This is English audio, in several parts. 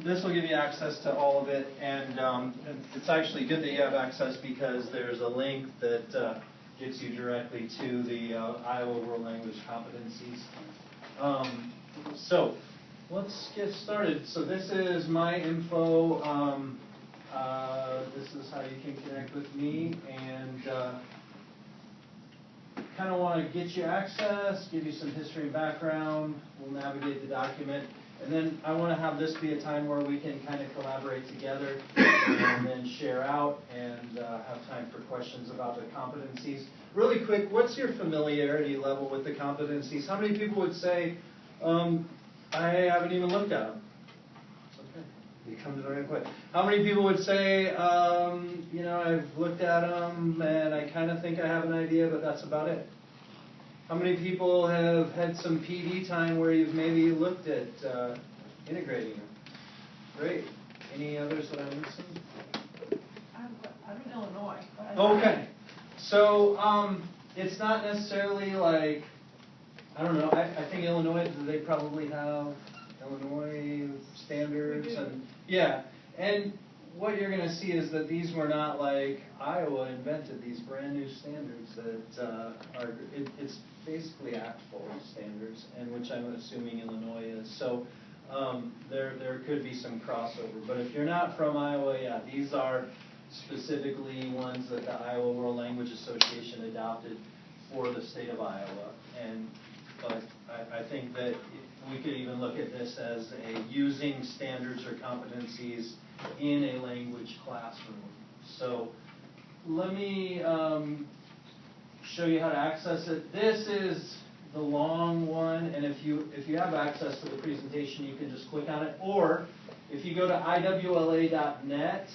this will give you access to all of it, and it's actually good that you have access because there's a link that gets you directly to the Iowa World Language Competencies. So let's get started. So this is my info. This is how you can connect with me, and kind of want to get you access, give you some history and background. We'll navigate the document. And then I want to have this be a time where we can kind of collaborate together and then share out and have time for questions about the competencies. Really quick, what's your familiarity level with the competencies? How many people would say, I haven't even looked at them? It's okay. You come to the right point. How many people would say, you know, I've looked at them and I kind of think I have an idea, but that's about it? How many people have had some PD time where you've maybe looked at integrating them? Great. Any others that I'm missing? I'm in Illinois. Okay. So it's not necessarily like, I don't know, I think Illinois, they probably have Illinois standards. And yeah. And what you're going to see is that these were not like Iowa invented these brand new standards that are, it's basically Act-full standards, and which I'm assuming Illinois is. So there could be some crossover. But if you're not from Iowa, yeah, these are specifically ones that the Iowa World Language Association adopted for the state of Iowa. But I think that we could even look at this as a using standards or competencies in a language classroom. So let me show you how to access it. This is the long one, and if you have access to the presentation, you can just click on it. Or if you go to iwla.net,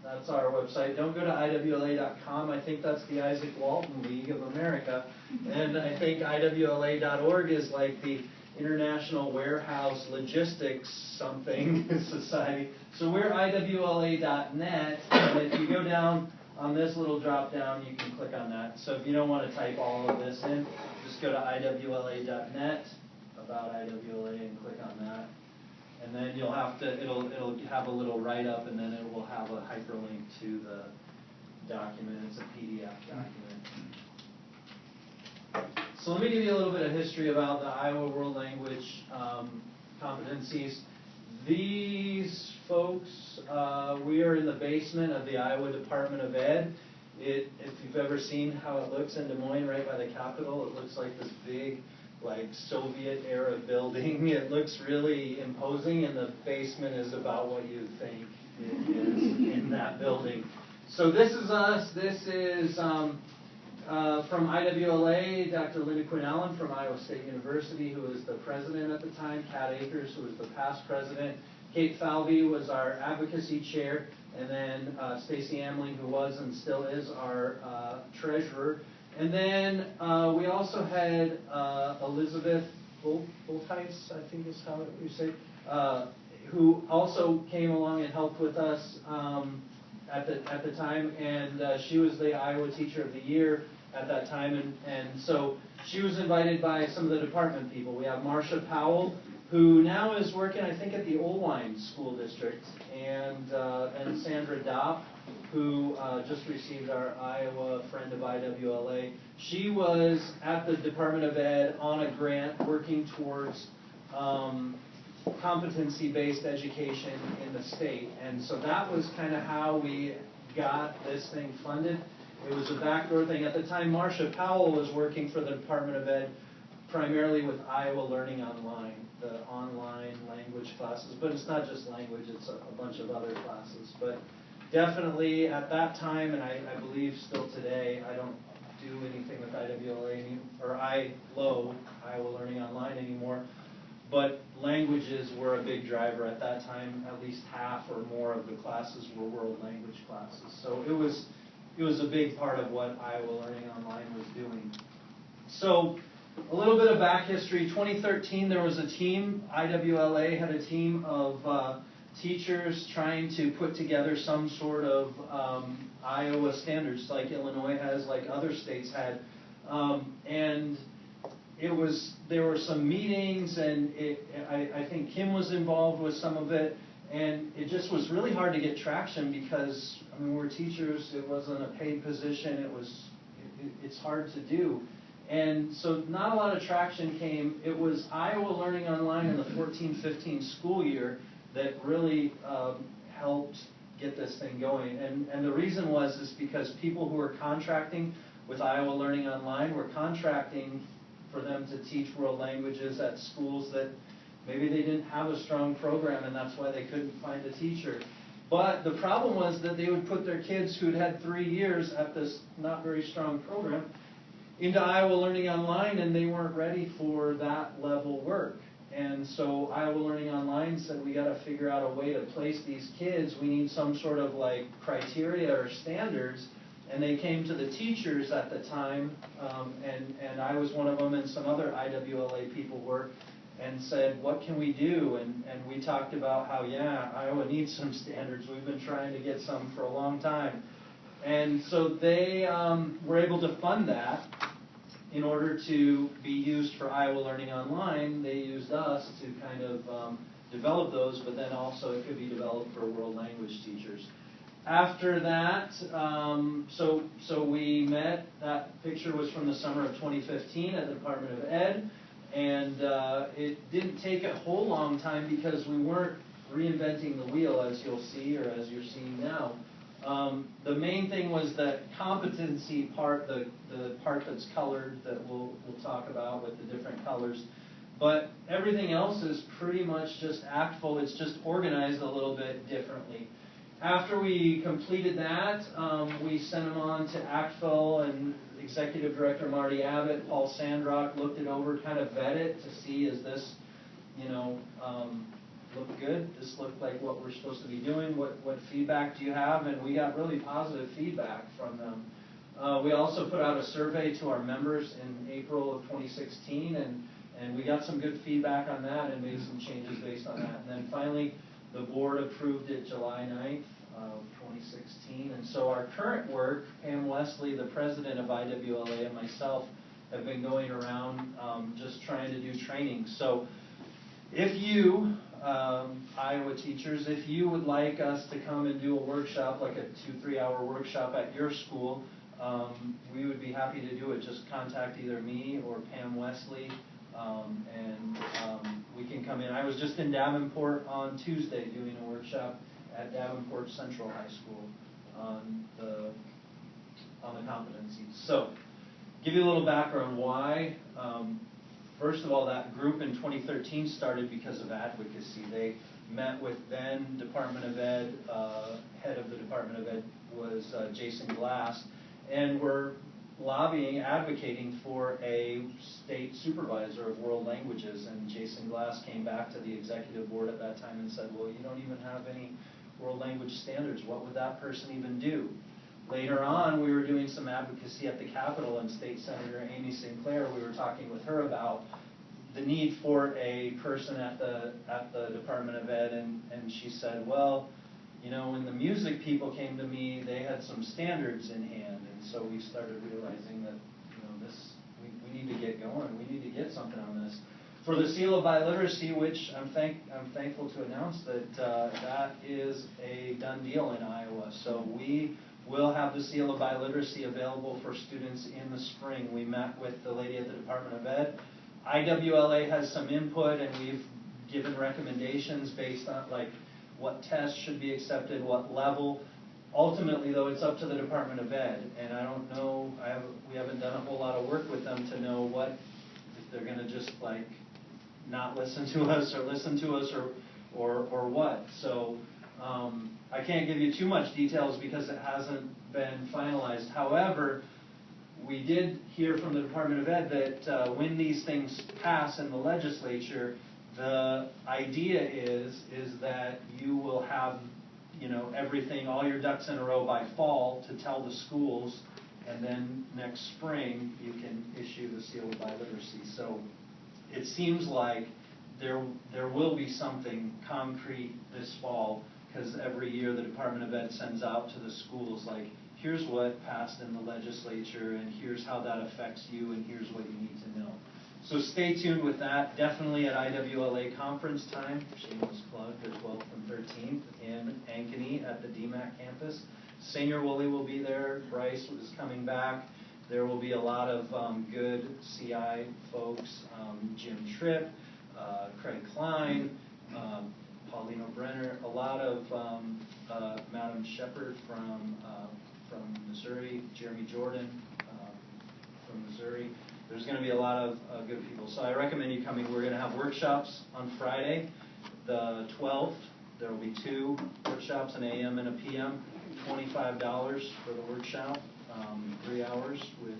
that's our website. Don't go to iwla.com. I think that's the Isaac Walton League of America. And I think iwla.org is like the International Warehouse Logistics something Society. So we're iwla.net, and if you go down on this little drop down, you can click on that. So if you don't want to type all of this in, just go to iwla.net, about IWLA, and click on that. And then you'll have to, it'll have a little write-up, and then it will have a hyperlink to the document. It's a PDF document. So let me give you a little bit of history about the Iowa World Language competencies. These folks, we are in the basement of the Iowa Department of Ed. If you've ever seen how it looks in Des Moines, right by the Capitol, it looks like this big, like Soviet-era building. It looks really imposing, and the basement is about what you think it is in that building. So this is us. This is from IWLA, Dr. Linda Quinn Allen from Iowa State University, who was the president at the time, Kat Akers, who was the past president, Kate Falvey was our advocacy chair, and then Stacy Amling, who was and still is our treasurer. And then we also had Elizabeth Bultheis, I think is how you say, who also came along and helped with us at the time, and she was the Iowa Teacher of the Year at that time, and so she was invited by some of the department people. We have Marcia Powell, who now is working, I think, at the Oldwine School District, and Sandra Dopp, who just received our Iowa Friend of IWLA. She was at the Department of Ed on a grant working towards competency-based education in the state, and so that was kind of how we got this thing funded. It was a backdoor thing. At the time, Marcia Powell was working for the Department of Ed primarily with Iowa Learning Online, the online language classes, but it's not just language, it's a bunch of other classes. But definitely at that time, and I believe still today, I don't do anything with IWLA or ILO, Iowa Learning Online anymore, but languages were a big driver at that time. At least half or more of the classes were world language classes. So it was a big part of what Iowa Learning Online was doing. So a little bit of back history. 2013, there was a team, IWLA had a team of teachers trying to put together some sort of Iowa standards like Illinois has, like other states had. And there were some meetings, and I think Kim was involved with some of it, And it just was really hard to get traction because, I mean, we're teachers, it wasn't a paid position, it's hard to do. And so not a lot of traction came. It was Iowa Learning Online in the 14-15 school year that really helped get this thing going. And the reason is because people who were contracting with Iowa Learning Online were contracting for them to teach world languages at schools that maybe they didn't have a strong program, and that's why they couldn't find a teacher. But the problem was that they would put their kids who'd had 3 years at this not very strong program into Iowa Learning Online, and they weren't ready for that level work. And so Iowa Learning Online said, we got to figure out a way to place these kids. We need some sort of like criteria or standards. And they came to the teachers at the time, and I was one of them, and some other IWLA people were, and said, what can we do? And we talked about how, yeah, Iowa needs some standards. We've been trying to get some for a long time. And so they were able to fund that. In order to be used for Iowa Learning Online, they used us to kind of develop those, but then also it could be developed for world language teachers. After that, so we met. That picture was from the summer of 2015 at the Department of Ed, and it didn't take a whole long time because we weren't reinventing the wheel, as you'll see, or as you're seeing now. The main thing was the competency part, the part that's colored that we'll talk about with the different colors. But everything else is pretty much just ACTFL. It's just organized a little bit differently. After we completed that, we sent them on to ACTFL, and Executive Director Marty Abbott, Paul Sandrock looked it over, kind of vet it to see, is this, look good? This looked like what we're supposed to be doing? What feedback do you have? And we got really positive feedback from them. We also put out a survey to our members in April of 2016, and we got some good feedback on that and made some changes based on that. And then finally, the board approved it July 9th of 2016. And so our current work, Pam Wesley, the president of IWLA, and myself have been going around just trying to do training. So if you, Iowa teachers, if you would like us to come and do a workshop, like a 2-3 hour workshop at your school, we would be happy to do it. Just contact either me or Pam Wesley, and we can come in. I was just in Davenport on Tuesday doing a workshop at Davenport Central High School on the competencies. So, give you a little background why. First of all, that group in 2013 started because of advocacy. They met with then Department of Ed, head of the Department of Ed was Jason Glass, and were lobbying, advocating for a state supervisor of world languages. And Jason Glass came back to the executive board at that time and said, well, you don't even have any world language standards. What would that person even do? Later on, we were doing some advocacy at the Capitol, and State Senator Amy Sinclair, we were talking with her about the need for a person at the Department of Ed, and she said, well, when the music people came to me, they had some standards in hand, and so we started realizing that, we need to get going. We need to get something on this. For the Seal of Biliteracy, which I'm thankful to announce that that is a done deal in Iowa. So we will have the Seal of Biliteracy available for students in the spring. We met with the lady at the Department of Ed. IWLA has some input, and we've given recommendations based on what tests should be accepted, what level. Ultimately, though, it's up to the Department of Ed, and I don't know, we haven't done a whole lot of work with them to know if they're going to just not listen to us or listen to us or what. So I can't give you too much details because it hasn't been finalized. However, we did hear from the Department of Ed that when these things pass in the legislature, the idea is that you will have everything, all your ducks in a row by fall to tell the schools, and then next spring you can issue the Seal of Biliteracy. So it seems like there will be something concrete this fall, because every year the Department of Ed sends out to the schools here's what passed in the legislature, and here's how that affects you, and here's what you need to know. So stay tuned with that. Definitely at IWLA conference time, shameless plug, the 12th and 13th. Academy at the DMAC campus. Senior Woolley will be there, Bryce is coming back. There will be a lot of good CI folks, Jim Tripp, Craig Klein, Paulino Brenner, a lot of Madam Shepard from Missouri, Jeremy Jordan from Missouri. There's going to be a lot of good people. So I recommend you coming. We're going to have workshops on Friday, the 12th. There will be 2 workshops, an AM and a PM, $25 for the workshop, 3 hours with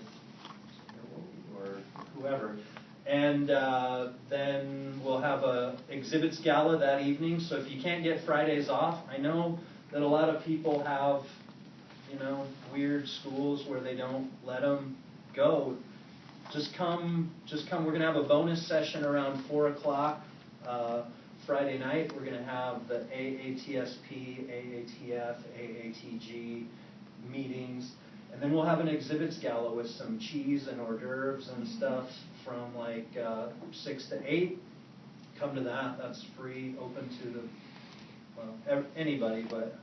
or whoever. And then we'll have a exhibits gala that evening. So if you can't get Fridays off, I know that a lot of people have, weird schools where they don't let them go. Just come. We're going to have a bonus session around 4 o'clock Friday night. We're going to have the AATSP, AATF, AATG meetings. And then we'll have an exhibits gala with some cheese and hors d'oeuvres and stuff from like 6 to 8. Come to that. That's free, open to anybody. But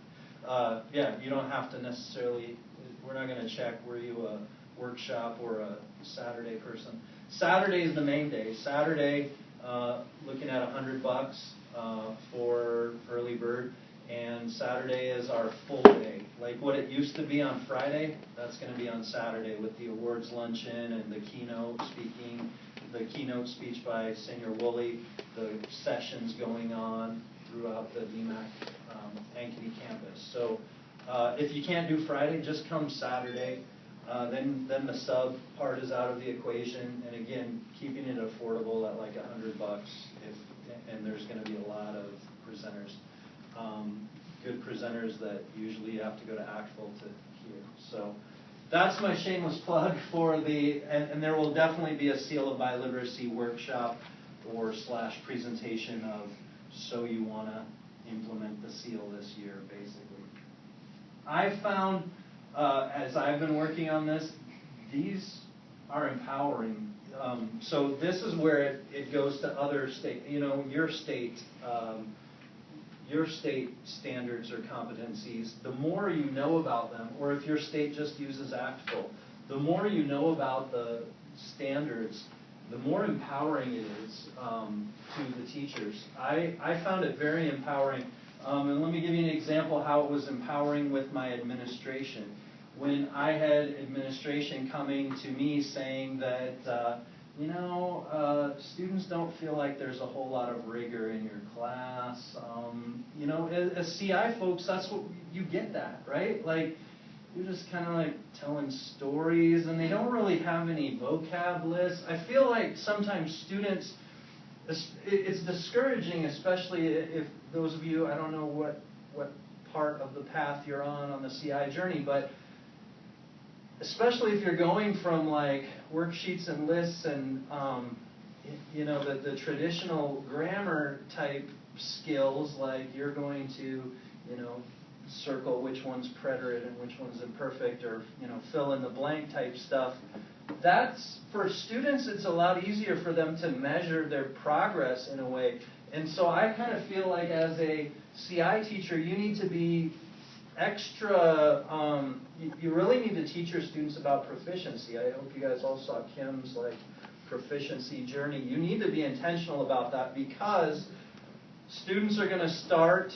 yeah, you don't have to necessarily, we're not going to check, were you a workshop or a Saturday person. Saturday is the main day. Saturday, looking at $100 for early bird, and Saturday is our full day. Like what it used to be on Friday, that's going to be on Saturday with the awards luncheon and the keynote speaking, the keynote speech by Senior Woolley, the sessions going on throughout the DMAC Ankeny campus. So if you can't do Friday, just come Saturday. Then the sub part is out of the equation, and again, keeping it affordable at like $100. And there's going to be a lot of presenters, good presenters that usually you have to go to Asheville to hear. So that's my shameless plug for the, and there will definitely be a Seal of Biliteracy workshop or / presentation of so you want to implement the seal this year, basically. I found, as I've been working on this, these are empowering. So this is where it goes to other state, your state standards or competencies. The more you know about them, or if your state just uses ACTFL, the more you know about the standards, the more empowering it is to the teachers. I found it very empowering. And let me give you an example how it was empowering with my administration. When I had administration coming to me saying that, students don't feel like there's a whole lot of rigor in your class. As CI folks, that's what you get that, right? Like, you're just kind of like telling stories, and they don't really have any vocab lists. I feel like sometimes students, it's discouraging, especially if those of you, I don't know what part of the path you're on the CI journey, but especially if you're going from like worksheets and lists and the traditional grammar type skills, like you're going to circle which one's preterite and which one's imperfect, or fill in the blank type stuff. That's, for students, it's a lot easier for them to measure their progress in a way. And so I kind of feel like as a CI teacher, you need to be extra, you really need to teach your students about proficiency. I hope you guys all saw Kim's proficiency journey. You need to be intentional about that, because students are going to start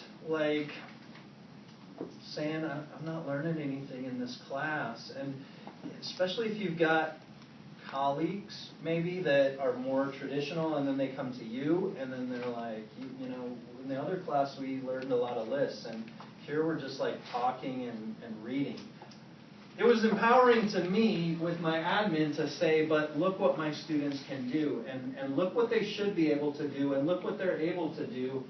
saying, I'm not learning anything in this class. And especially if you've got colleagues maybe that are more traditional, and then they come to you and then they're like, in the other class we learned a lot of lists, and here we're just talking and reading. It was empowering to me with my admin to say, but look what my students can do, and look what they should be able to do, and look what they're able to do.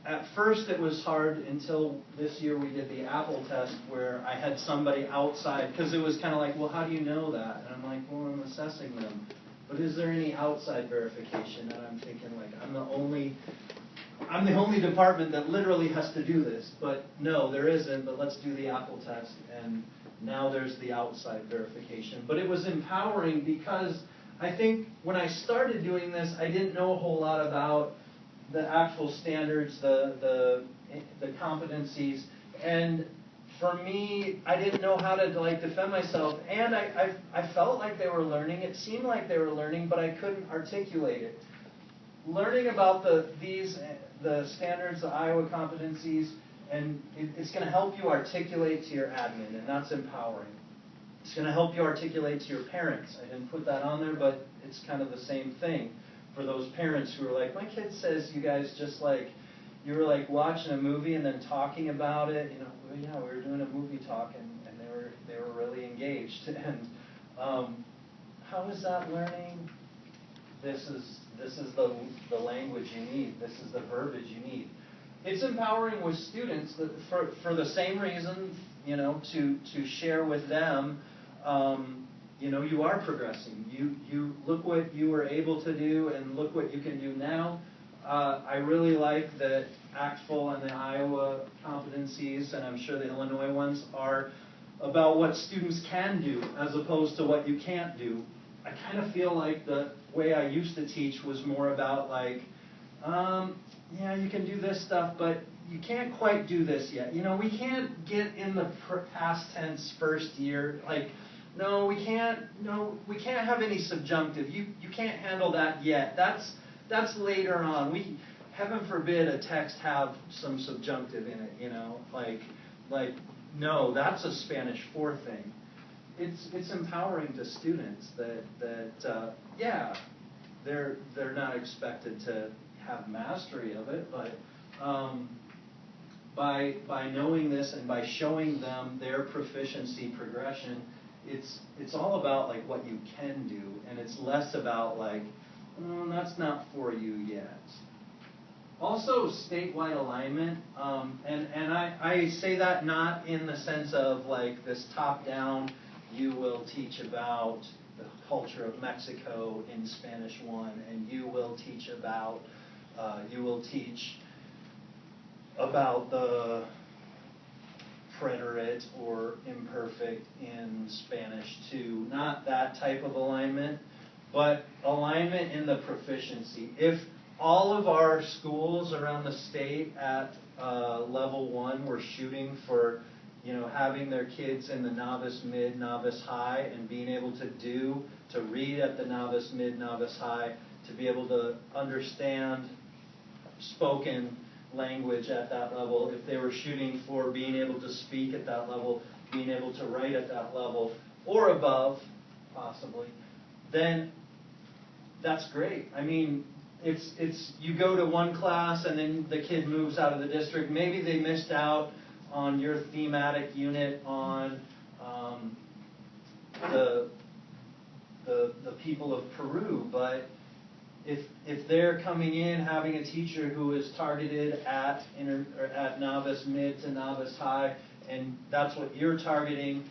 At first it was hard until this year we did the Apple test, where I had somebody outside, because it was kind of like, well, how do you know that? And I'm like, well, I'm assessing them. But is there any outside verification? And I'm thinking, I'm the only department that literally has to do this. But no, there isn't, but let's do the Apple test. And now there's the outside verification. But it was empowering, because I think when I started doing this, I didn't know a whole lot about the actual standards, the competencies, and for me, I didn't know how to like defend myself, and I felt like they were learning. It seemed like they were learning, but I couldn't articulate it. Learning about the standards, the Iowa competencies, and it's going to help you articulate to your admin, and that's empowering. It's going to help you articulate to your parents. I didn't put that on there, but it's kind of the same thing for those parents who are like, my kid says you guys just like, you were like watching a movie and then talking about it. You know, well, yeah, we were doing a movie talk and they were really engaged. And how is that learning? This is the language you need. This is the verbiage you need. It's empowering with students that for the same reason, you know, to share with them. You know, you are progressing. You look what you were able to do, and look what you can do now. I really like that ACTFL and the Iowa competencies, and I'm sure the Illinois ones, are about what students can do as opposed to what you can't do. I kind of feel like the way I used to teach was more about like, yeah, you can do this stuff, but you can't quite do this yet. You know, we can't get in the past tense first year. Like, no, we can't have any subjunctive. You can't handle that yet. That's later on. Heaven forbid a text have some subjunctive in it, you know, like no, that's a Spanish 4 thing. It's empowering to students that yeah, they're not expected to have mastery of it, but by knowing this and by showing them their proficiency progression, it's all about like what you can do, and it's less about like, oh, that's not for you yet. Also, statewide alignment, and I say that not in the sense of like this top-down, you will teach about the culture of Mexico in Spanish 1, and you will teach about the preterite or imperfect in Spanish 2. Not that type of alignment, but alignment in the proficiency. If all of our schools around the state at level 1 were shooting for, you know, having their kids in the novice, mid, novice, high, and being able to read at the novice, mid, novice, high, to be able to understand spoken language at that level, if they were shooting for being able to speak at that level, being able to write at that level, or above, possibly, then that's great. I mean, it's you go to one class and then the kid moves out of the district. Maybe they missed out on your thematic unit on the people of Peru, but if they're coming in having a teacher who is targeted at novice mid to novice high, and that's what you're targeting,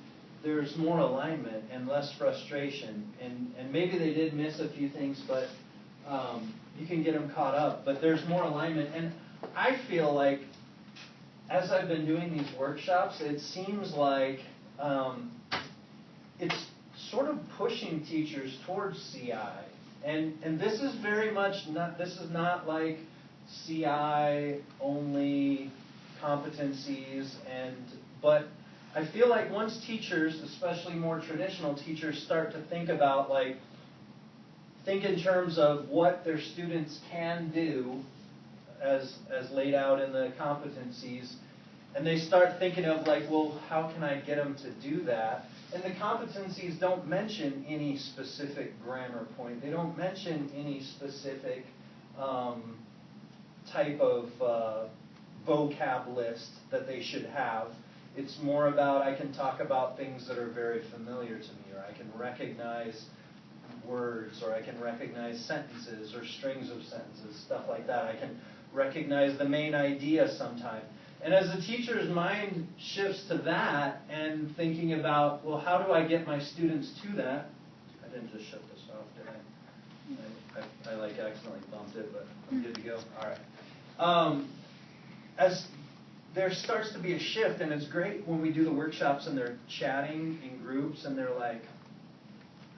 there's more alignment and less frustration. And maybe they did miss a few things, but you can get them caught up. But there's more alignment. And I feel like as I've been doing these workshops, it seems like it's sort of pushing teachers towards CI. And this is very much not, this is not like CI only competencies, but I feel like once teachers, especially more traditional teachers, start to think about think in terms of what their students can do as laid out in the competencies, and they start thinking of well, how can I get them to do that? And the competencies don't mention any specific grammar point. They don't mention any specific type of vocab list that they should have. It's more about, I can talk about things that are very familiar to me, or I can recognize words, or I can recognize sentences or strings of sentences, stuff like that. I can recognize the main idea sometime. And as the teacher's mind shifts to that and thinking about, well, how do I get my students to that? I didn't just shut this off, did I? I accidentally bumped it, but I'm good to go. All right. As there starts to be a shift, and it's great when we do the workshops and they're chatting in groups and they're like,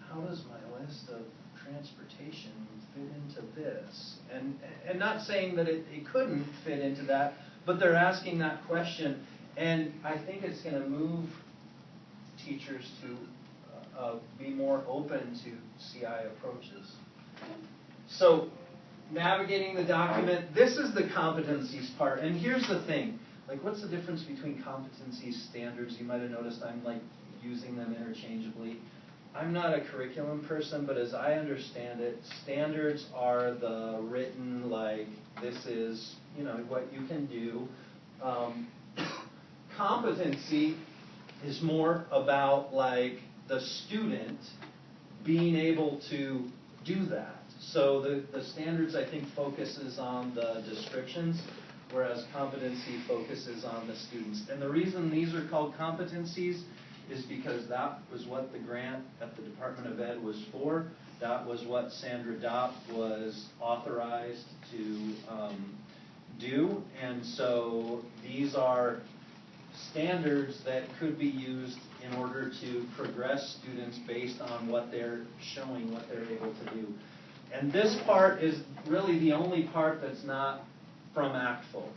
how does my list of transportation fit into this? And not saying that it couldn't fit into that, but they're asking that question, and I think it's going to move teachers to be more open to CI approaches. So, navigating the document, this is the competencies part, and here's the thing, like what's the difference between competencies, standards? You might have noticed I'm like using them interchangeably. I'm not a curriculum person, but as I understand it, standards are the written, like this is, you know, what you can do. Competency is more about like the student being able to do that. So the standards, I think, focuses on the descriptions, whereas competency focuses on the students. And the reason these are called competencies is because that was what the grant at the Department of Ed was for. That was what Sandra Dopp was authorized to do. And so these are standards that could be used in order to progress students based on what they're showing, what they're able to do. And this part is really the only part that's not from ACTFL.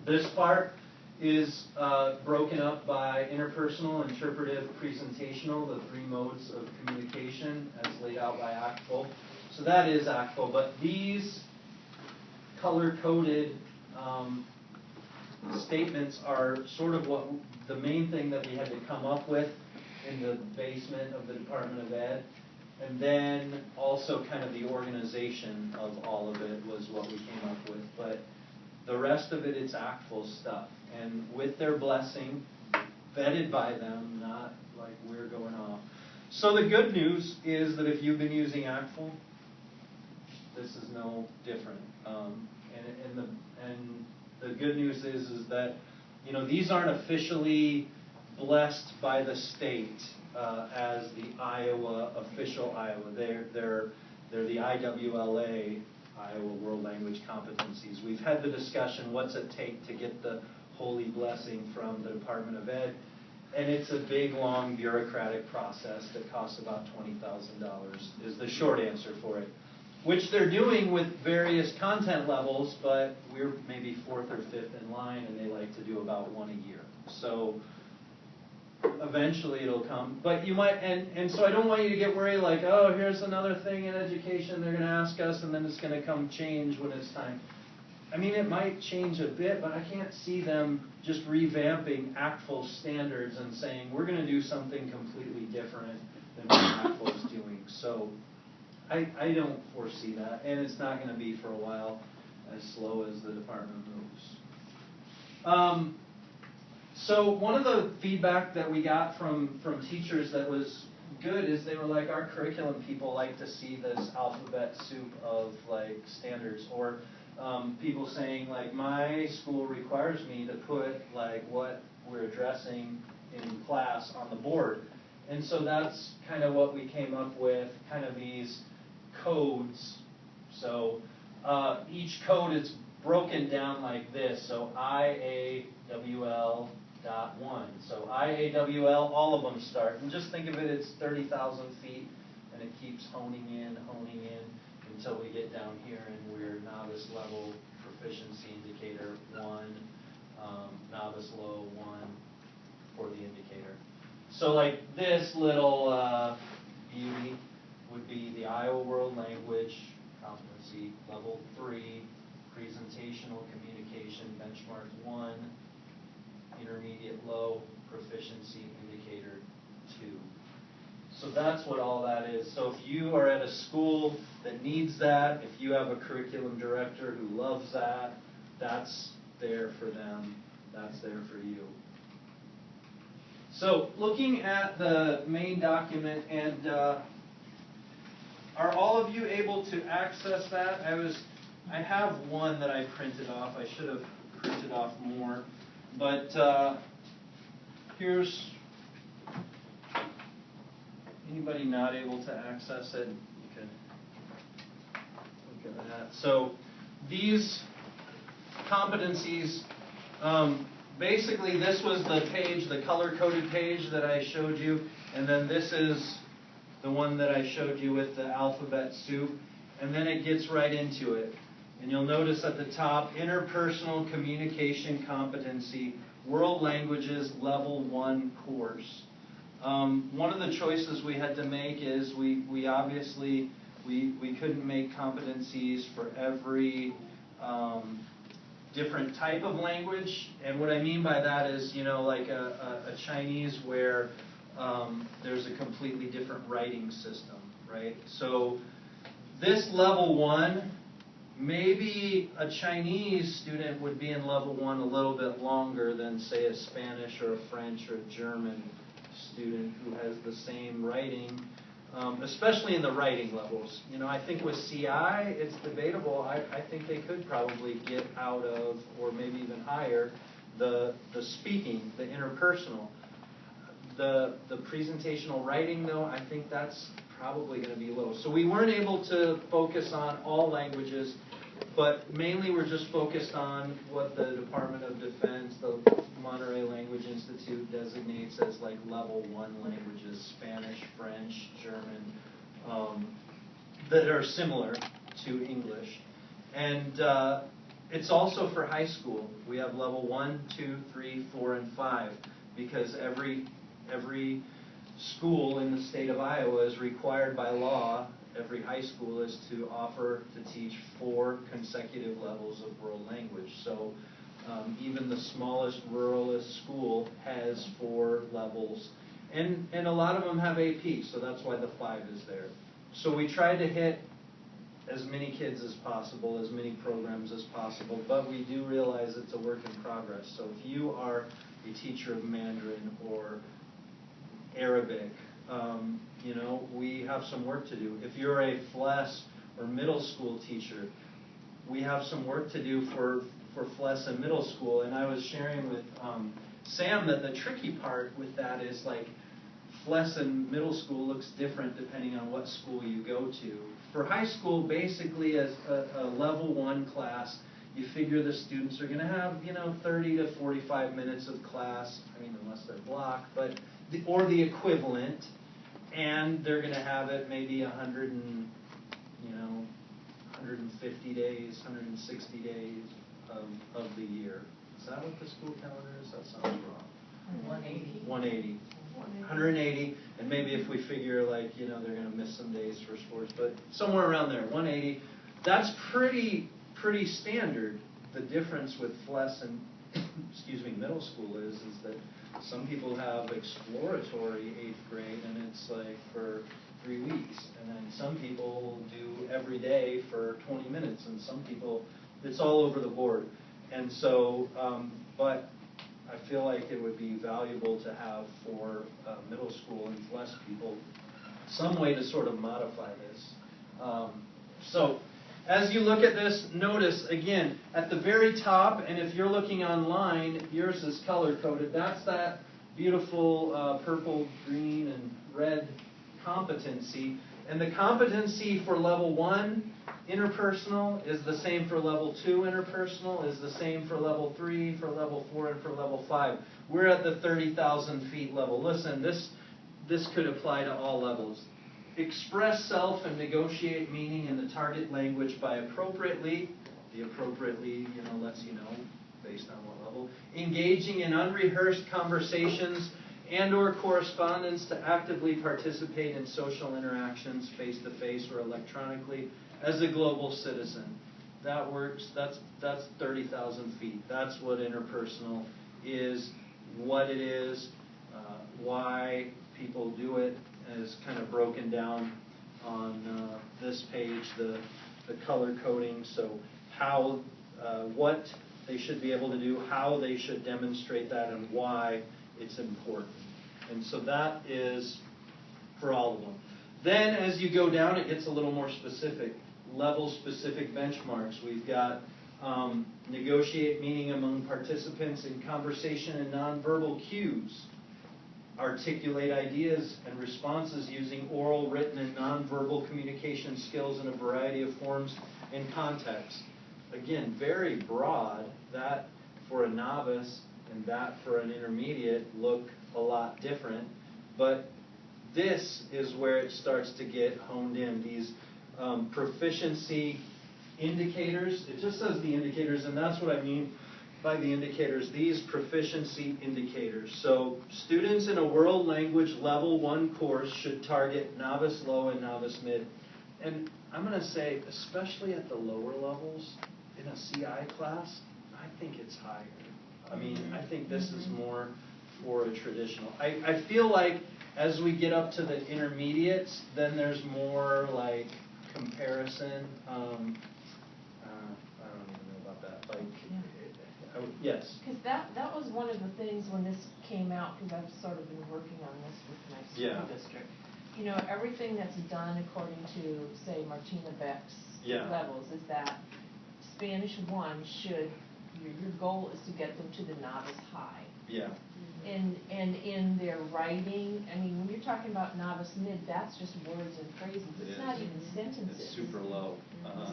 This part is broken up by interpersonal, interpretive, presentational, the three modes of communication as laid out by ACTFL. So that is ACTFL, but these color-coded statements are sort of what the main thing that we had to come up with in the basement of the Department of Ed. And then also kind of the organization of all of it was what we came up with. But the rest of it, it's ACTFL stuff. And with their blessing, vetted by them, not like we're going off. So the good news is that if you've been using ACTFL, this is no different. And the good news is that, you know, these aren't officially blessed by the state as the Iowa, official Iowa. They're the IWLA, Iowa World Language Competencies. We've had the discussion, what's it take to get the holy blessing from the Department of Ed? And it's a big, long bureaucratic process that costs about $20,000 is the short answer for it. Which they're doing with various content levels, but we're maybe fourth or fifth in line, and they like to do about one a year. So eventually it'll come, but you might, and so I don't want you to get worried like, oh, here's another thing in education they're going to ask us, and then it's going to come change when it's time. I mean, it might change a bit, but I can't see them just revamping ACTFL standards and saying, we're going to do something completely different than what ACTFL is doing. So I don't foresee that, and it's not going to be for a while, as slow as the department moves. So one of the feedback that we got from teachers that was good is they were like, our curriculum people like to see this alphabet soup of like standards, or people saying like, my school requires me to put like what we're addressing in class on the board. And so that's kind of what we came up with, kind of these codes. So each code is broken down like this. So IAWL.1. So IAWL, all of them start. And just think of it, it's 30,000 feet, and it keeps honing in until we get down here and we're novice level proficiency indicator 1, novice low 1 for the indicator. So like this little beauty would be the Iowa World Language Competency Level 3, Presentational Communication Benchmark 1, Intermediate Low Proficiency Indicator 2. So that's what all that is. So if you are at a school that needs that, if you have a curriculum director who loves that, that's there for them, that's there for you. So looking at the main document, and are all of you able to access that? I have one that I printed off. I should have printed off more. But here's, anybody not able to access it? You can look at that. So these competencies, basically this was the page, the color-coded page that I showed you, and then this is the one that I showed you with the alphabet soup, and then it gets right into it. And you'll notice at the top, interpersonal communication competency, world languages level 1 course. One of the choices we had to make is we obviously couldn't make competencies for every different type of language. And what I mean by that is, like a Chinese where there's a completely different writing system, right? So this level 1, maybe a Chinese student would be in level 1 a little bit longer than, say, a Spanish or a French or a German student who has the same writing, especially in the writing levels. I think with CI, it's debatable. I think they could probably get out of, or maybe even higher, the speaking, the interpersonal. The presentational writing, though, I think that's probably going to be low. So we weren't able to focus on all languages, but mainly we're just focused on what the Department of Defense, the Monterey Language Institute designates as like level 1 languages, Spanish, French, German, that are similar to English. And it's also for high school. We have level 1, 2, 3, 4, and 5, because every school in the state of Iowa is required by law, every high school is to offer to teach 4 consecutive levels of world language. So even the smallest ruralist school has 4 levels. And a lot of them have AP, so that's why the 5 is there. So we try to hit as many kids as possible, as many programs as possible, but we do realize it's a work in progress. So if you are a teacher of Mandarin or Arabic, we have some work to do. If you're a FLES or middle school teacher, we have some work to do for FLES and middle school. And I was sharing with Sam that the tricky part with that is like FLES in middle school looks different depending on what school you go to. For high school, basically as a level 1 class, you figure the students are going to have 30 to 45 minutes of class, unless they're blocked, but or the equivalent, and they're going to have it maybe 150 days, 160 days of the year. Is that what the school calendar is? That sounds wrong. 180. 180. 180, and maybe if we figure they're going to miss some days for sports, but somewhere around there, 180. That's pretty standard. The difference with FLES and middle school is that some people have exploratory 8th grade and it's like for 3 weeks, and then some people do every day for 20 minutes, and some people it's all over the board. And so, but I feel like it would be valuable to have for middle school and FLES people some way to sort of modify this. So as you look at this, notice again at the very top, and if you're looking online, yours is color-coded. That's that beautiful purple, green, and red competency. And the competency for level 1 interpersonal is the same for level 2 interpersonal, is the same for level 3, for level 4, and for level 5. We're at the 30,000 feet level. Listen, this could apply to all levels. Express self and negotiate meaning in the target language by appropriately, the appropriately, lets you know based on what level, engaging in unrehearsed conversations and or correspondence to actively participate in social interactions face-to-face or electronically as a global citizen. That works. That's 30,000 feet. That's what interpersonal is, what it is, why people do it, is kind of broken down on this page, the color coding. So how, what they should be able to do, how they should demonstrate that, and why it's important. And so that is for all of them. Then as you go down, it gets a little more specific, level-specific benchmarks. We've got negotiate meaning among participants in conversation and nonverbal cues, articulate ideas and responses using oral, written, and nonverbal communication skills in a variety of forms and contexts. Again, very broad. That for a novice and that for an intermediate look a lot different. But this is where it starts to get honed in. These proficiency indicators, it just says the indicators, and that's what I mean by the indicators, these proficiency indicators. So students in a world language level 1 course should target novice low and novice mid. And I'm going to say, especially at the lower levels, in a CI class, I think it's higher. I mean, I think this is more for a traditional. I feel like as we get up to the intermediates, then there's more like comparison. I don't even know about that. Like, yes. Because that was one of the things when this came out, because I've sort of been working on this with my school district. You know, everything that's done according to, say, Martina Beck's levels is that Spanish 1 should, your goal is to get them to the novice high. Yeah. And in their writing, I mean, when you're talking about novice mid, that's just words and phrases. It's not even sentences. It's super low.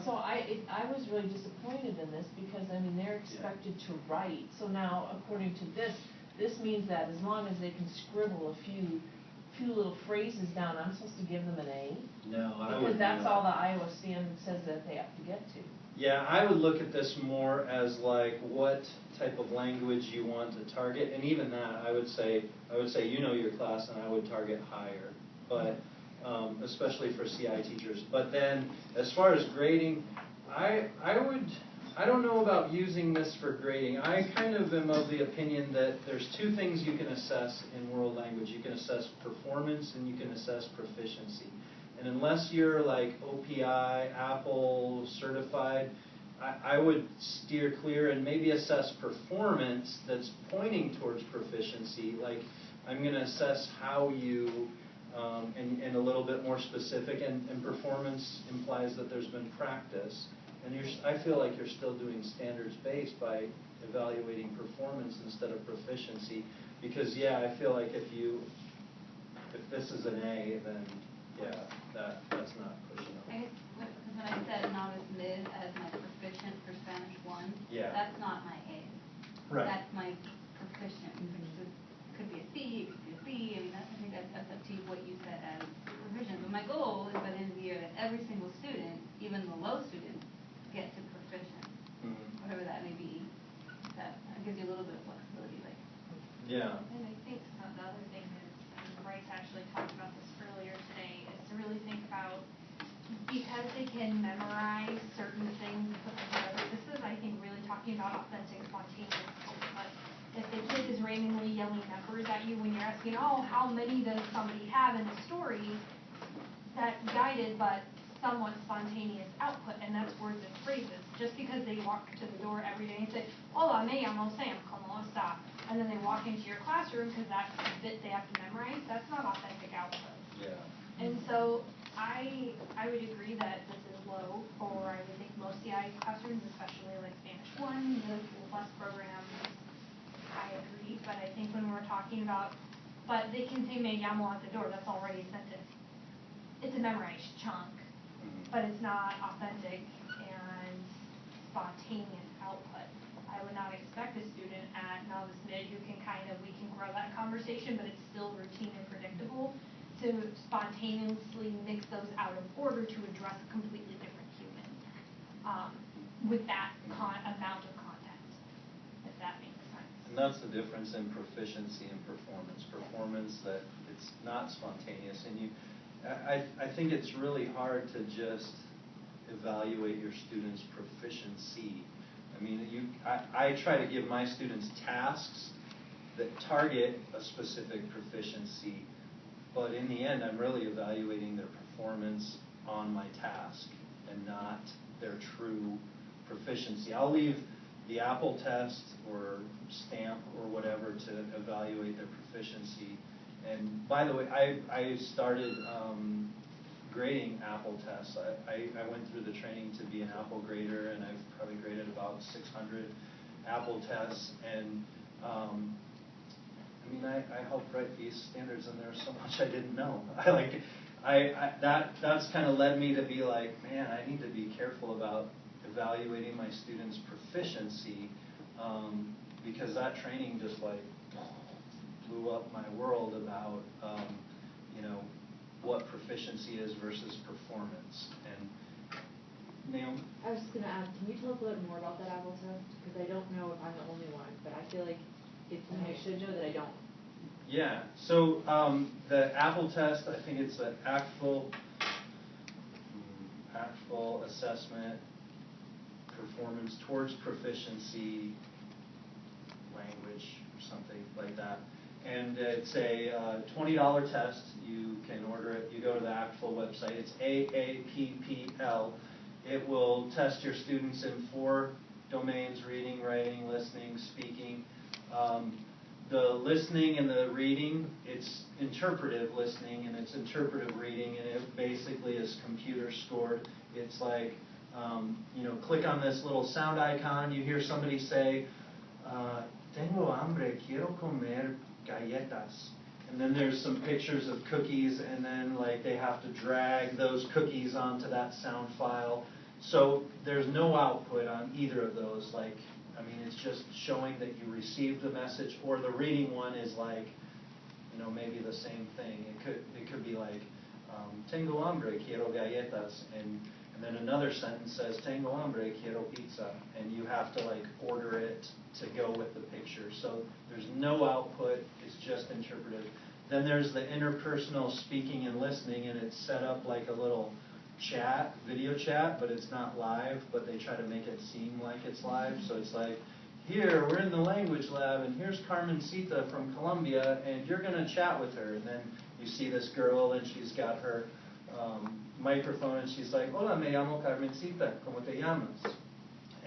So I was really disappointed in this because, I mean, they're expected to write. So now, according to this means that as long as they can scribble a few little phrases down, I'm supposed to give them an A? No, I wouldn't. Because that's all the Iowa standard says that they have to get to. Yeah, I would look at this more as like what type of language you want to target, and even that, I would say you know your class, and I would target higher, but especially for CI teachers. But then, as far as grading, I don't know about using this for grading. I kind of am of the opinion that there's two things you can assess in world language. You can assess performance and you can assess proficiency. And unless you're like OPI, Apple certified, I would steer clear and maybe assess performance that's pointing towards proficiency. Like I'm going to assess how you, and a little bit more specific, and performance implies that there's been practice. And I feel like you're still doing standards-based by evaluating performance instead of proficiency. Because yeah, I feel like if this is an A, then yeah, that's not pushing it. I guess because when I said novice mid as my proficient for Spanish 1, that's not my A. Right. That's my proficient, which could be a C, it could be a B. I mean, I think that's up to you what you said as proficient. But my goal is by the end of the year that every single student, even the low students, get to proficient, whatever that may be. That gives you a little bit of flexibility. Like. Yeah. And I think the other thing is, and Bryce actually talked about this earlier today, is to really think about, because they can memorize certain things and put them together. This is, I think, really talking about authentic, spontaneous hope. But if the kid is randomly yelling numbers at you when you're asking, oh, how many does somebody have in a story, that's guided but somewhat spontaneous output, and that's words and phrases. Just because they walk to the door every day and say, hola, me llamo Sam, como esta, and then they walk into your classroom because that's the bit they have to memorize, that's not authentic output. Yeah. And so I would agree that this is low for, I would think, most CI classrooms, especially like Spanish 1, the School Plus programs. I agree, but I think when we're talking about, but they can say me llamo at the door, that's already a sentence. It's a memorized chunk, but it's not authentic and spontaneous output. I would not expect a student at novice mid who can we can grow that conversation, but it's still routine and predictable, to spontaneously mix those out of order to address a completely different human with that amount of content, if that makes sense. And that's the difference in proficiency and performance. Performance, that it's not spontaneous, and I think it's really hard to just evaluate your students' proficiency. I mean, I try to give my students tasks that target a specific proficiency, but in the end, I'm really evaluating their performance on my task and not their true proficiency. I'll leave the Apple test or stamp or whatever to evaluate their proficiency. And by the way, I started grading Apple tests. I went through the training to be an Apple grader, and I've probably graded about 600 Apple tests. And I mean, I helped write these standards, and there's so much I didn't know. That's kind of led me to be like, man, I need to be careful about evaluating my students' proficiency, because that training just like blew up my world about, what proficiency is versus performance. And Naomi? I was just going to ask, can you tell us a little more about that Apple test? Because I don't know if I'm the only one, but I feel like it's something I should know that I don't. Yeah, so the Apple test, I think it's an ACTFL assessment, performance towards proficiency, language, or something like that. And it's a $20 test. You can order it. You go to the ACTFL website. It's AAPPL. It will test your students in 4 domains: reading, writing, listening, speaking. The listening and the reading, it's interpretive listening and it's interpretive reading, and it basically is computer scored. It's like, click on this little sound icon, you hear somebody say, tengo hambre, quiero comer galletas. And then there's some pictures of cookies, and then like they have to drag those cookies onto that sound file. So there's no output on either of those. It's just showing that you received the message. Or the reading one is like, maybe the same thing. It could be like, tengo hambre, quiero galletas, and then another sentence says, tengo hambre, quiero pizza, and you have to like order it to go with the picture. So there's no output, it's just interpretive. Then there's the interpersonal speaking and listening, and it's set up like a little chat, video chat, but it's not live, but they try to make it seem like it's live. So it's like, here, we're in the language lab, and here's Carmencita from Colombia, and you're going to chat with her. And then you see this girl, and she's got her microphone, and she's like, hola, me llamo Carmencita, ¿cómo te llamas?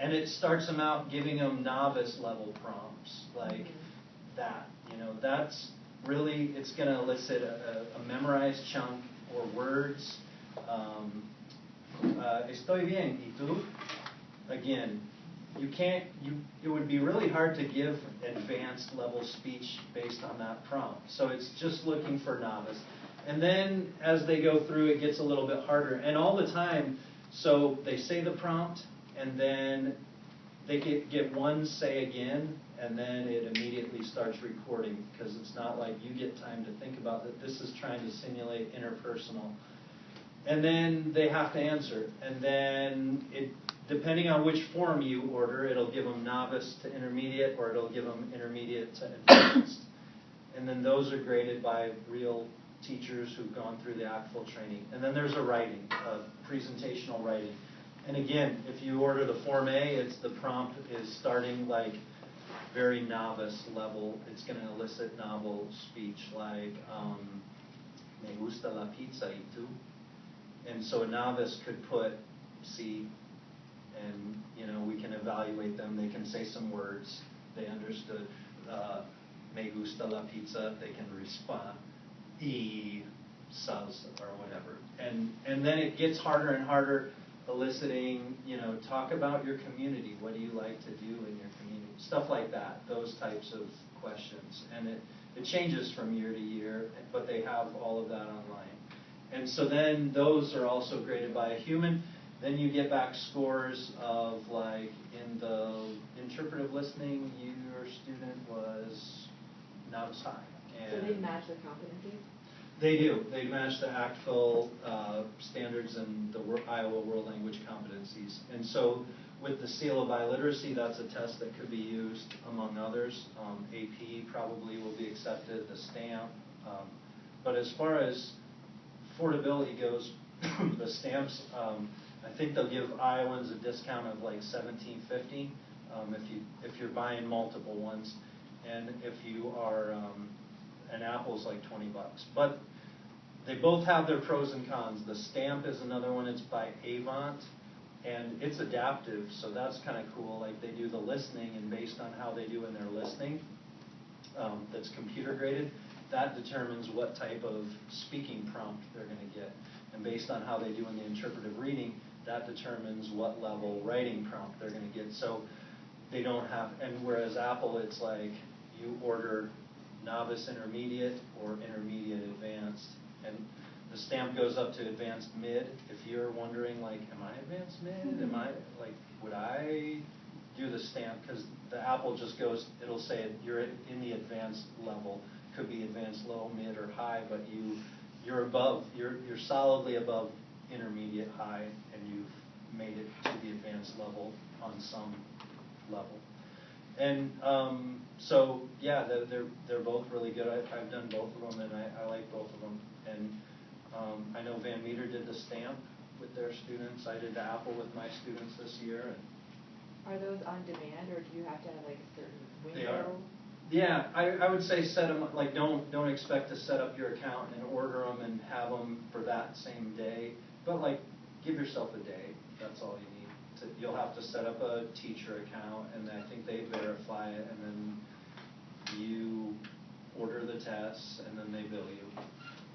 And it starts them out giving them novice level prompts, like that. That's really, it's going to elicit a memorized chunk or words. Estoy bien, ¿y tú? Again, it would be really hard to give advanced level speech based on that prompt. So it's just looking for novice. And then as they go through, it gets a little bit harder. And all the time, so they say the prompt, and then they get one say again, and then it immediately starts recording, because it's not like you get time to think about that. This is trying to simulate interpersonal. And then they have to answer. And then depending on which form you order, it'll give them novice to intermediate, or it'll give them intermediate to advanced. And then those are graded by real teachers who've gone through the ACTFL training. And then there's a writing, presentational writing. And again, if you order the Form A, the prompt is starting like very novice level. It's going to elicit novel speech like, me gusta la pizza, ¿y tú? And so a novice could put C, and we can evaluate them. They can say some words. They understood me gusta la pizza. They can respond y salsa or whatever. And then it gets harder and harder, eliciting, talk about your community. What do you like to do in your community? Stuff like that. Those types of questions. And it changes from year to year, but they have all of that online. And so then those are also graded by a human. Then you get back scores of like in the interpretive listening, your student was novice high. So they match their competencies? They do. They match the ACTFL standards and the Iowa World Language Competencies. And so with the seal of biliteracy, that's a test that could be used among others. AP probably will be accepted, the STAMP. But as far as affordability goes, the stamps, I think they'll give Iowans a discount of like $17.50 if you're buying multiple ones, and if you are an Apple's like $20. But they both have their pros and cons. The stamp is another one. It's by Avant, and it's adaptive, so that's kind of cool. Like they do the listening, and based on how they do in their listening, that's computer graded. That determines what type of speaking prompt they're going to get. And based on how they do in the interpretive reading, that determines what level writing prompt they're going to get. So they don't have, and whereas Apple, it's like you order novice intermediate or intermediate advanced. And the stamp goes up to advanced mid. If you're wondering, like, am I advanced mid? Am I, like, would I do the stamp? Because the Apple just goes, it'll say you're in the advanced level. Could be advanced low, mid, or high, but you're solidly above intermediate high, and you've made it to the advanced level on some level. And so yeah, they're both really good. I've done both of them, and I like both of them. And I know Van Meter did the stamp with their students. I did the Apple with my students this year. And are those on demand, or do you have to have like a certain window? they are. Yeah, I would say set them up, like don't expect to set up your account and order them and have them for that same day. But like give yourself a day. That's all you need. You'll have to set up a teacher account, and I think they verify it, and then you order the tests, and then they bill you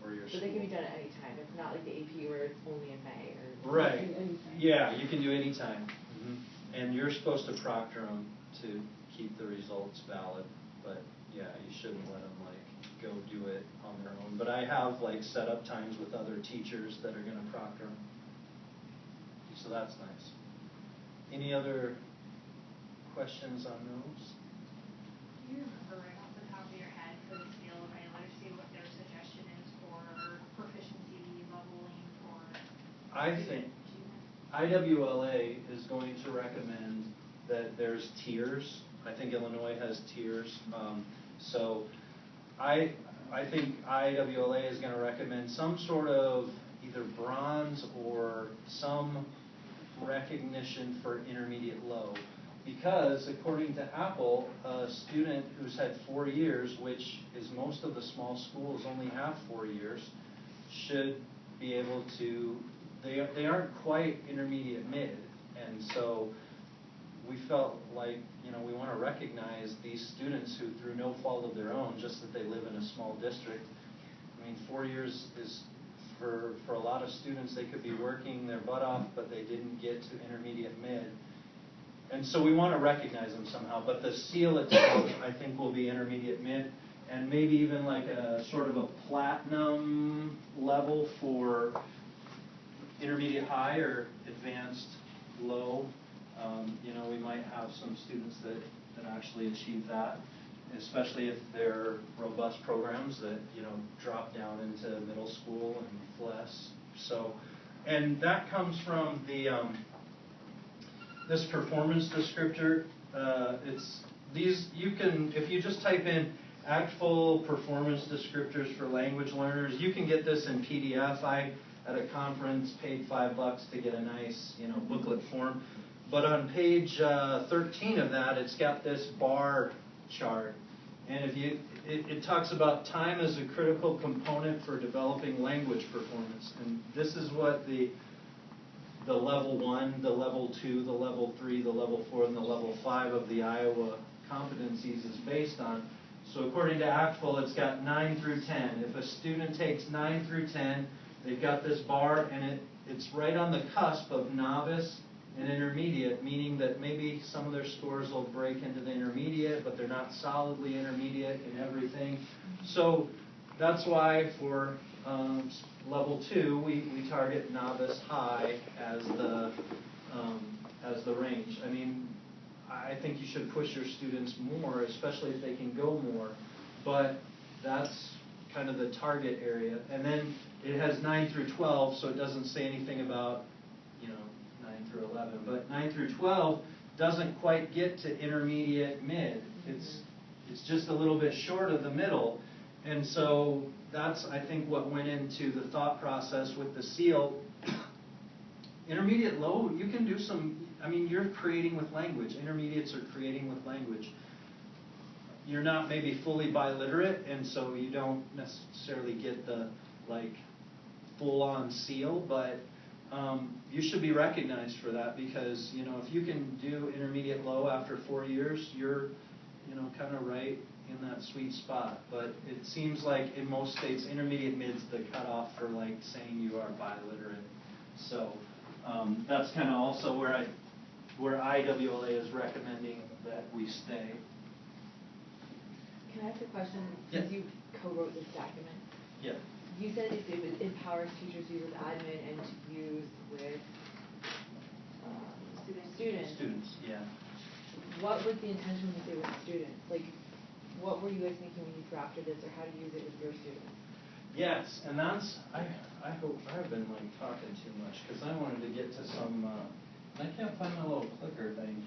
or your So school. they can be done at any time. It's not like the AP where it's only in May or. Right. Yeah, you can do any time. And you're supposed to proctor them to keep the results valid. But yeah, you shouldn't let them like go do it on their own. But I have like set up times with other teachers that are going to proctor them. So that's nice. Any other questions on those? Do you remember right off the top of your head for the scale of literacy what their suggestion is for proficiency leveling for I think IWLA is going to recommend that there's tiers. I think Illinois has tiers. So I think IWLA is going to recommend some sort of either bronze or some recognition for intermediate low, because according to Apple, a student who's had 4 years, which is most of the small schools only have 4 years, should be able to, they aren't quite intermediate mid, and so we felt like, we want to recognize these students who, through no fault of their own, just that they live in a small district. I mean, 4 years is, for a lot of students, they could be working their butt off, but they didn't get to intermediate mid. And so we want to recognize them somehow. But the seal itself, I think, will be intermediate mid, and maybe even like a sort of a platinum level for intermediate high or advanced low. We might have some students that actually achieve that, especially if they're robust programs that drop down into middle school and less. So, and that comes from the this performance descriptor. It's these if you just type in ACTFL performance descriptors for language learners, you can get this in PDF. I at a conference paid $5 to get a nice booklet form. But on page 13 of that, it's got this bar chart. And it talks about time as a critical component for developing language performance. And this is what the level 1, the level 2, the level 3, the level 4, and the level 5 of the Iowa competencies is based on. So according to ACTFL, it's got 9 through 10. If a student takes 9 through 10, they've got this bar, and it's right on the cusp of novice and intermediate, meaning that maybe some of their scores will break into the intermediate, but they're not solidly intermediate in everything. So that's why for level 2, we target novice high as the range. I mean, I think you should push your students more, especially if they can go more, but that's kind of the target area. And then it has 9 through 12, so it doesn't say anything about 9 through 11, but 9 through 12 doesn't quite get to intermediate mid. It's just a little bit short of the middle, and so that's, I think, what went into the thought process with the seal. Intermediate low, you can do some. I mean, you're creating with language. Intermediates are creating with language. You're not maybe fully biliterate, and so you don't necessarily get the full-on seal, but you should be recognized for that, because if you can do intermediate low after 4 years, you're kind of right in that sweet spot. But it seems like in most states, intermediate mid's the cutoff for saying you are biliterate. So that's kind of also where IWLA is recommending that we stay. Can I ask a question? Yeah. Since you co-wrote this document. Yeah. You said it empowers teachers to use with admin and to use with students. Students, yeah. What was the intention when you say with students? What were you guys thinking when you drafted this, or how to use it with your students? Yes, and that's, I hope, I've been like talking too much, because I wanted to get to some, I can't find my little clicker thing.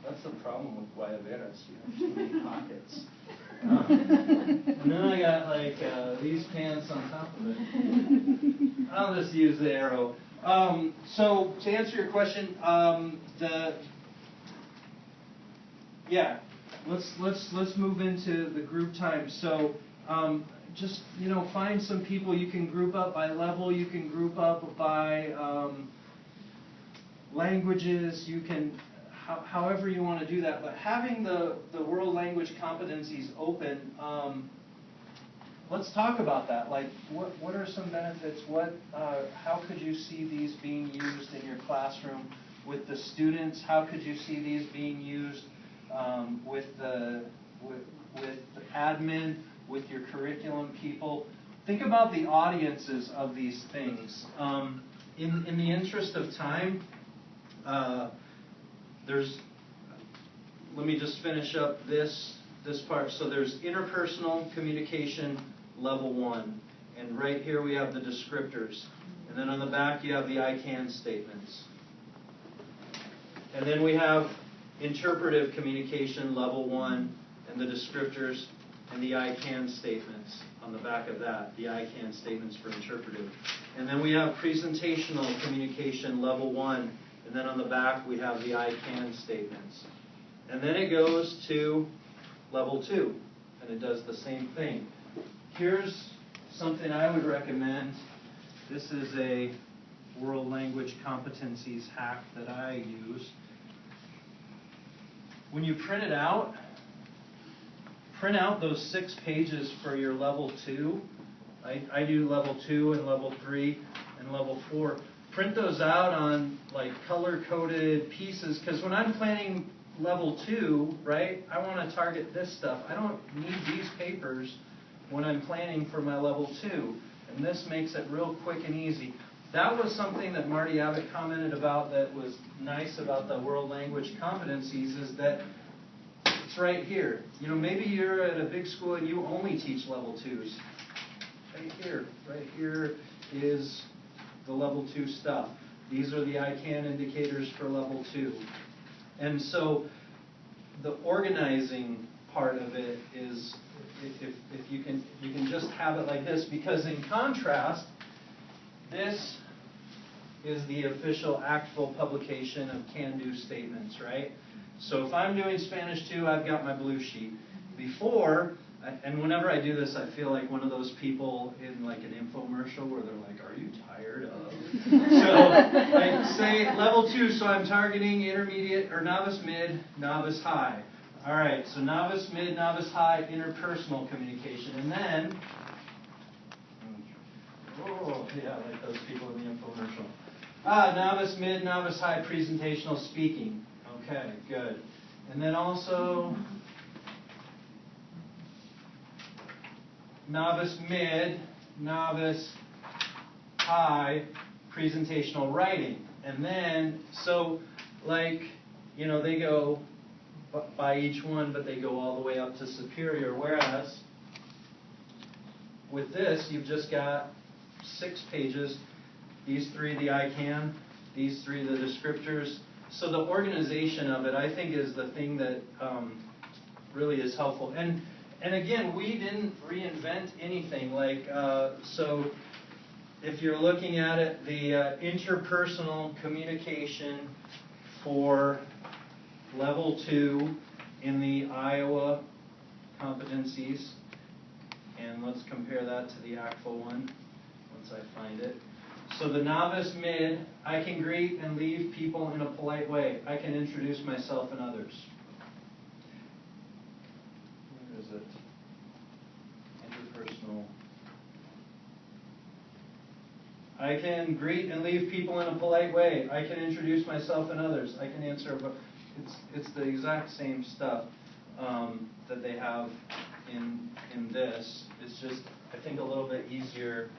That's the problem with Guayaberas, you have too many pockets. And then I got like these pants on top of it. I'll just use the arrow. So to answer your question, let's move into the group time. So just find some people you can group up by level. You can group up by languages. You can. However you want to do that, but having the world language competencies open, let's talk about that. Like, what are some benefits? How could you see these being used in your classroom with the students? How could you see these being used with the admin, with your curriculum people? Think about the audiences of these things. In the interest of time. Let me just finish up this part. So there's interpersonal communication level 1. And right here we have the descriptors. And then on the back you have the I can statements. And then we have interpretive communication level 1 and the descriptors and the I can statements on the back of that. The I can statements for interpretive. And then we have presentational communication level 1. And then on the back, we have the I can statements. And then it goes to level 2, and it does the same thing. Here's something I would recommend. This is a world language competencies hack that I use. When you print it out, print out those 6 pages for your level 2. I do level 2 and level 3 and level 4. Print those out on like color-coded pieces, because when I'm planning level 2, right, I want to target this stuff. I don't need these papers when I'm planning for my level 2, and this makes it real quick and easy. That was something that Marty Abbott commented about that was nice about the world language competencies, is that it's right here. Maybe you're at a big school and you only teach level 2s. Right here is the level 2 stuff. These are the I can indicators for level 2. And so the organizing part of it is, if you can just have it like this, because in contrast, this is the official ACTFL publication of can-do statements, right? So if I'm doing Spanish 2, I've got my blue sheet. Before, and whenever I do this, I feel like one of those people in like an infomercial where they're like, "Are you tired of?" So, like, say level 2, so I'm targeting intermediate or novice mid, novice high. All right, so novice mid, novice high, interpersonal communication, and then, like those people in the infomercial. Novice mid, novice high, presentational speaking. Okay, good. And then also novice mid, novice high, presentational writing. And then, so like, they go by each one, but they go all the way up to superior. Whereas with this, you've just got 6 pages. These 3, the I can. These 3, the descriptors. So the organization of it, I think, is the thing that really is helpful. And again, we didn't reinvent anything. Like, so if you're looking at it, the interpersonal communication for level 2 in the Iowa competencies, and let's compare that to the ACTFL one once I find it. So the novice mid, I can greet and leave people in a polite way. I can introduce myself and others. Where is it? Interpersonal. I can greet and leave people in a polite way. I can introduce myself and others. I can answer. It's the exact same stuff that they have in this. It's just, I think, a little bit easier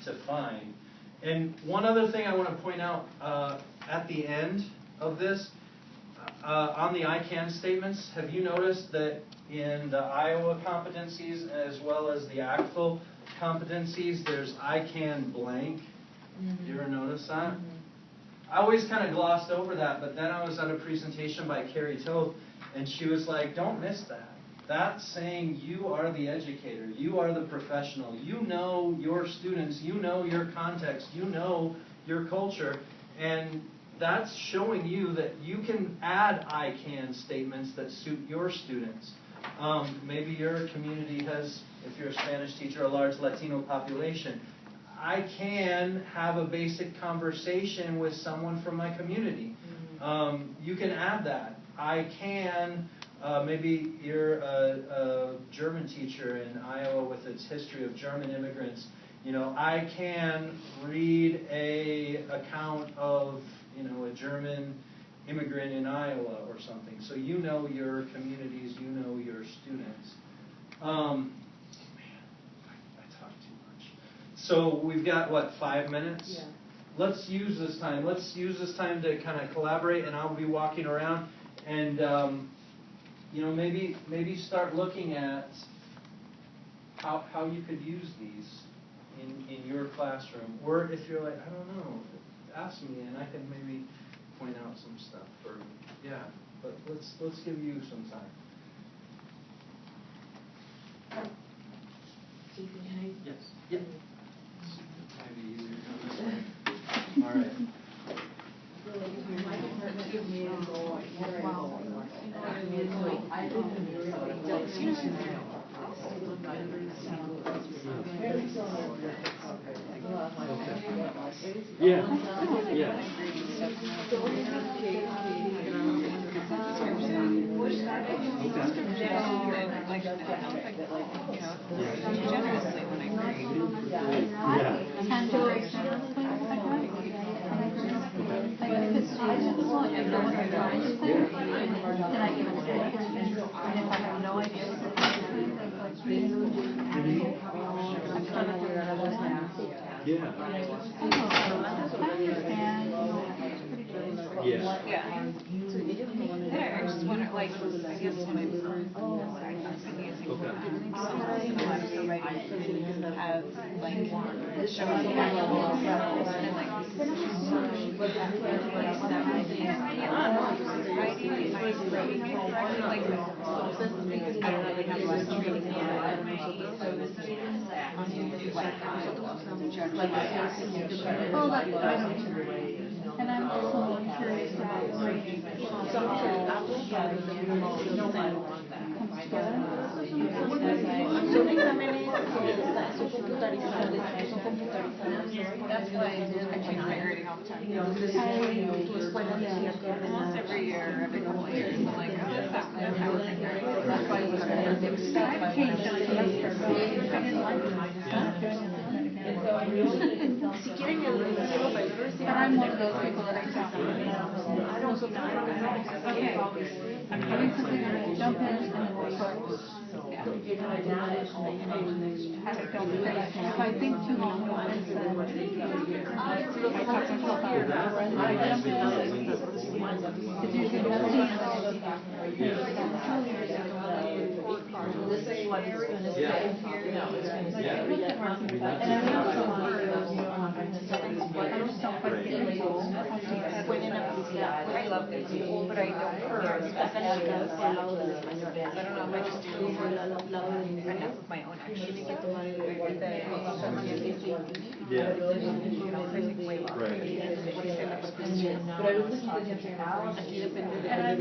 to find. And one other thing I want to point out at the end of this, on the I can statements, have you noticed that in the Iowa competencies as well as the ACTFL competencies, there's I can blank. You ever notice that? I always kind of glossed over that, but then I was at a presentation by Carrie Toth, and she was like, don't miss that. That's saying you are the educator, you are the professional, you know your students, you know your context, you know your culture, and that's showing you that you can add I can statements that suit your students. Maybe your community has, if you're a Spanish teacher, a large Latino population. I can have a basic conversation with someone from my community. You can add that. I can, maybe you're a German teacher in Iowa with its history of German immigrants. You know, I can read a account of, you know, a German immigrant in Iowa or something. So you know your communities, you know your students. Man, I talk too much. So we've got, what, 5 minutes? Yeah. Let's use this time. Let's use this time to kind of collaborate, and I'll be walking around and, you know, maybe start looking at how you could use these in your classroom. Or if you're like, I don't know, ask me and I can maybe point out some stuff. Or yeah, but let's give you some time. Yes. Yep. Maybe easier to come this way. All right. My department took me and go, I just wonder, like, I guess when I was have like showing and and I'm also curious about grading. That's what I do. I change my grading all the time. Almost every year, every couple of years. I'm like, oh, that's not good. That's why I've changed on a semester. I didn't like it. Si quieren el but I'm one of those people that I talk to. Okay. I'm doing something and I jump in and then we'll close. If I think too long about it, then I talk myself out of it. I jump in. It's usually nothing and then I look back. This is what it's going to say. No, it's going to say. And I also I just don't quite get the goal. I love it, but I don't I don't know if I just do enough of my own action to get Yeah. I think way more. Right. And then,